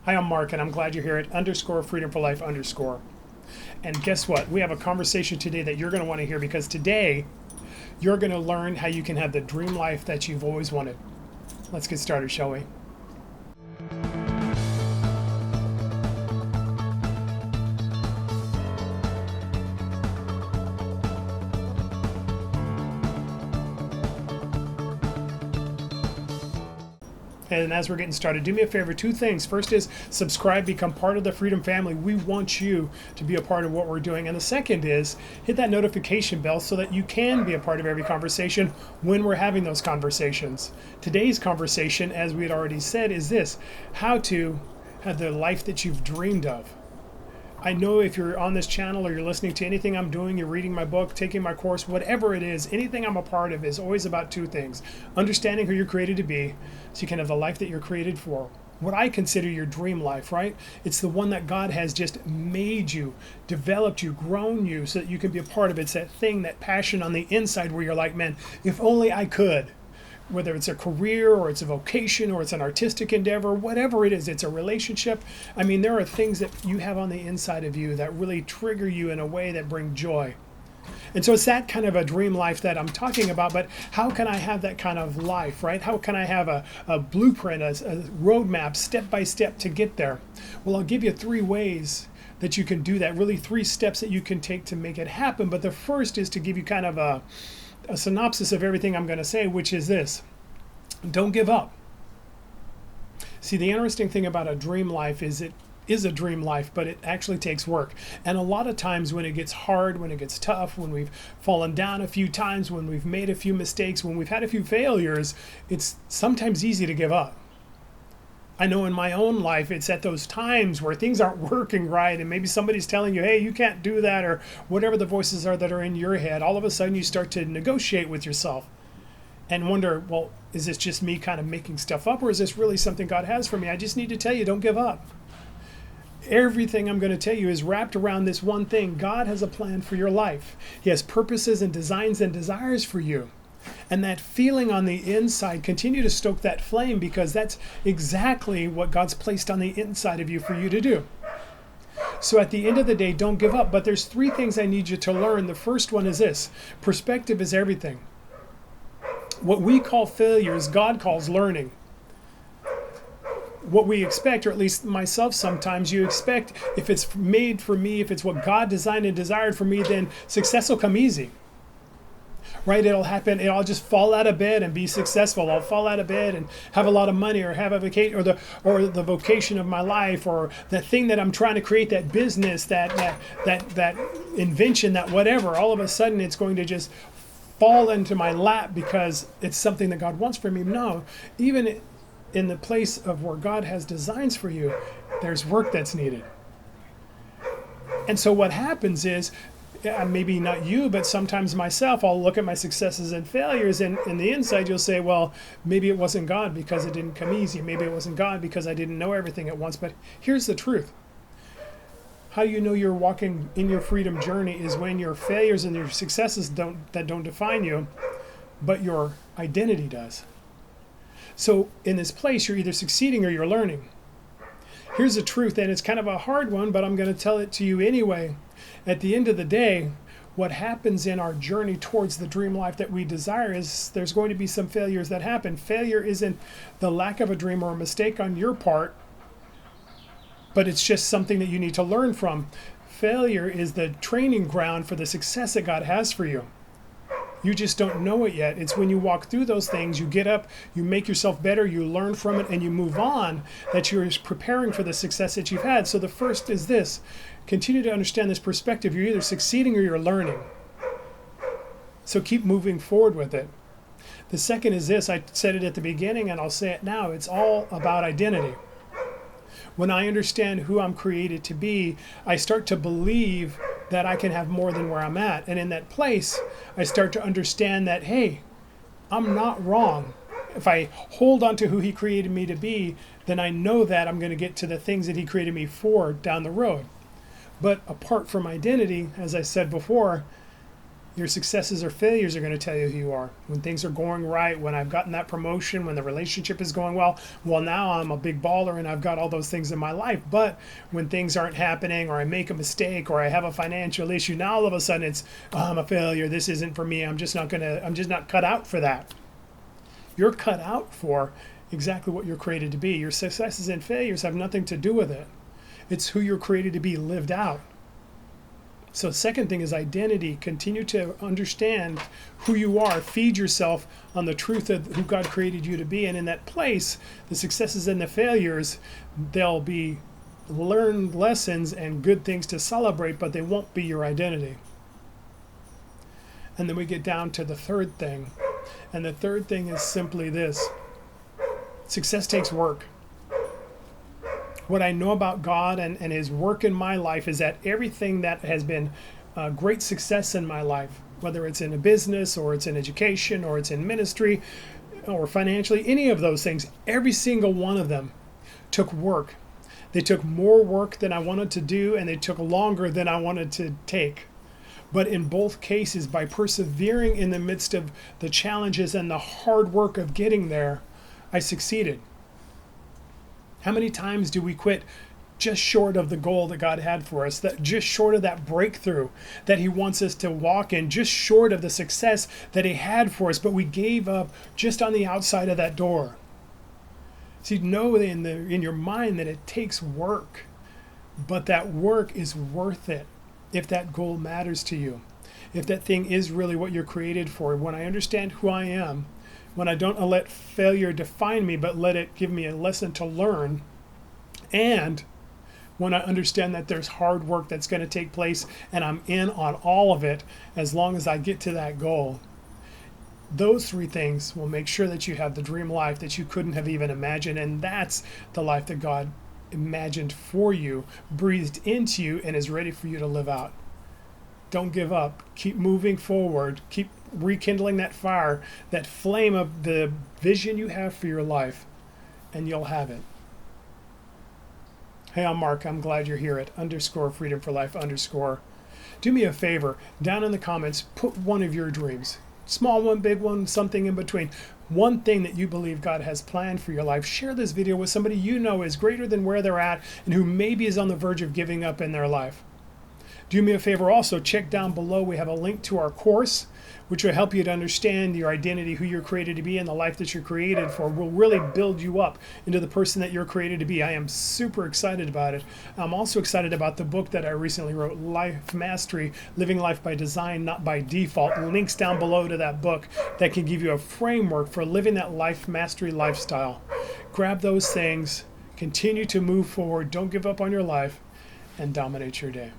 Hi, I'm Mark, and I'm glad you're here at _Freedom for Life _. And guess what? We have a conversation today that you're going to want to hear because today you're going to learn how you can have the dream life that you've always wanted. Let's get started, shall we? And as we're getting started, do me a favor, two things. First is subscribe, become part of the Freedom family. We want you to be a part of what we're doing. And the second is hit that notification bell so that you can be a part of every conversation when we're having those conversations. Today's conversation, as we had already said, is this: how to have the life that you've dreamed of. I know if you're on this channel or you're listening to anything I'm doing, you're reading my book, taking my course, whatever it is, anything I'm a part of is always about two things: understanding who you're created to be so you can have the life that you're created for. What I consider your dream life, right? It's the one that God has just made you, developed you, grown you so that you can be a part of it. It's that thing, that passion on the inside where you're like, man, if only I could. Whether it's a career or it's a vocation or it's an artistic endeavor, whatever it is, it's a relationship. I mean, there are things that you have on the inside of you that really trigger you in a way that bring joy. And so it's that kind of a dream life that I'm talking about. But how can I have that kind of life, right? How can I have a blueprint, a roadmap, step by step to get there? Well, I'll give you 3 ways that you can do that, really 3 steps that you can take to make it happen. But the first is to give you kind of a synopsis of everything I'm going to say, which is this: don't give up. See, the interesting thing about a dream life is it is a dream life, but it actually takes work. And a lot of times when it gets hard, when it gets tough, when we've fallen down a few times, when we've made a few mistakes, when we've had a few failures, it's sometimes easy to give up. I know in my own life, it's at those times where things aren't working right and maybe somebody's telling you, hey, you can't do that, or whatever the voices are that are in your head. All of a sudden you start to negotiate with yourself and wonder, well, is this just me kind of making stuff up, or is this really something God has for me? I just need to tell you, don't give up. Everything I'm going to tell you is wrapped around this one thing. God has a plan for your life. He has purposes and designs and desires for you. And that feeling on the inside, continue to stoke that flame, because that's exactly what God's placed on the inside of you for you to do. So at the end of the day, don't give up. But there's 3 things I need you to learn. The first one is this: perspective is everything. What we call failures, God calls learning. What we expect, or at least myself sometimes, you expect, if it's made for me, if it's what God designed and desired for me, then success will come easy. Right? It'll happen. I'll just fall out of bed and be successful. I'll fall out of bed and have a lot of money, or have a vacation, or the vocation of my life, or the thing that I'm trying to create, that business, that invention, that whatever. All of a sudden, it's going to just fall into my lap because it's something that God wants for me. No, even in the place of where God has designs for you, there's work that's needed. And so what happens is, maybe not you, but sometimes myself, I'll look at my successes and failures, and in the inside you'll say, well, maybe it wasn't God because it didn't come easy. Maybe it wasn't God because I didn't know everything at once. But here's the truth. How you know you're walking in your freedom journey is when your failures and your successes don't define you, but your identity does. So in this place, you're either succeeding or you're learning. Here's the truth, and it's kind of a hard one, but I'm going to tell it to you anyway. At the end of the day, what happens in our journey towards the dream life that we desire is there's going to be some failures that happen. Failure isn't the lack of a dream or a mistake on your part, but it's just something that you need to learn from. Failure is the training ground for the success that God has for you. You just don't know it yet. It's when you walk through those things, you get up, you make yourself better, you learn from it, and you move on, that you're preparing for the success that you've had. So the first is this: continue to understand this perspective. You're either succeeding or you're learning. So keep moving forward with it. The second is this: I said it at the beginning and I'll say it now. It's all about identity. When I understand who I'm created to be, I start to believe that I can have more than where I'm at. And in that place, I start to understand that, hey, I'm not wrong. If I hold on to who He created me to be, then I know that I'm going to get to the things that He created me for down the road. But apart from identity, as I said before, Your successes or failures are going to tell you who you are. When things are going right, when I've gotten that promotion, when the relationship is going well, now I'm a big baller and I've got all those things in my life. But when things aren't happening, or I make a mistake, or I have a financial issue, now all of a sudden it's, oh, I'm a failure. This isn't for me. I'm just not cut out for that. You're cut out for exactly what you're created to be. Your successes and failures have nothing to do with it. It's who you're created to be lived out. So second thing is identity. Continue to understand who you are. Feed yourself on the truth of who God created you to be. And in that place, the successes and the failures, they'll be learned lessons and good things to celebrate, but they won't be your identity. And then we get down to the third thing. And the third thing is simply this. Success takes work. What I know about God and his work in my life is that everything that has been great success in my life, whether it's in a business or it's in education or it's in ministry or financially, any of those things, every single one of them took work. They took more work than I wanted to do, and they took longer than I wanted to take. But in both cases, by persevering in the midst of the challenges and the hard work of getting there, I succeeded. How many times do we quit just short of the goal that God had for us, that just short of that breakthrough that he wants us to walk in, just short of the success that he had for us, but we gave up just on the outside of that door? See, know in your mind that it takes work, but that work is worth it if that goal matters to you, if that thing is really what you're created for. When I understand who I am, when I don't let failure define me, but let it give me a lesson to learn, and when I understand that there's hard work that's going to take place and I'm in on all of it as long as I get to that goal, those three things will make sure that you have the dream life that you couldn't have even imagined. And that's the life that God imagined for you, breathed into you, and is ready for you to live out. Don't give up. Keep moving forward. Keep rekindling that fire, that flame of the vision you have for your life, and you'll have it. Hey, I'm Mark. I'm glad you're here at _freedom for life _. Do me a favor, down in the comments, put one of your dreams. Small one, big one, something in between. One thing that you believe God has planned for your life. Share this video with somebody you know is greater than where they're at and who maybe is on the verge of giving up in their life. Do me a favor also, check down below. We have a link to our course, which will help you to understand your identity, who you're created to be, and the life that you're created for. Will really build you up into the person that you're created to be. I am super excited about it. I'm also excited about the book that I recently wrote, Life Mastery, Living Life by Design, Not by Default. Links down below to that book that can give you a framework for living that life mastery lifestyle. Grab those things, continue to move forward, don't give up on your life, and dominate your day.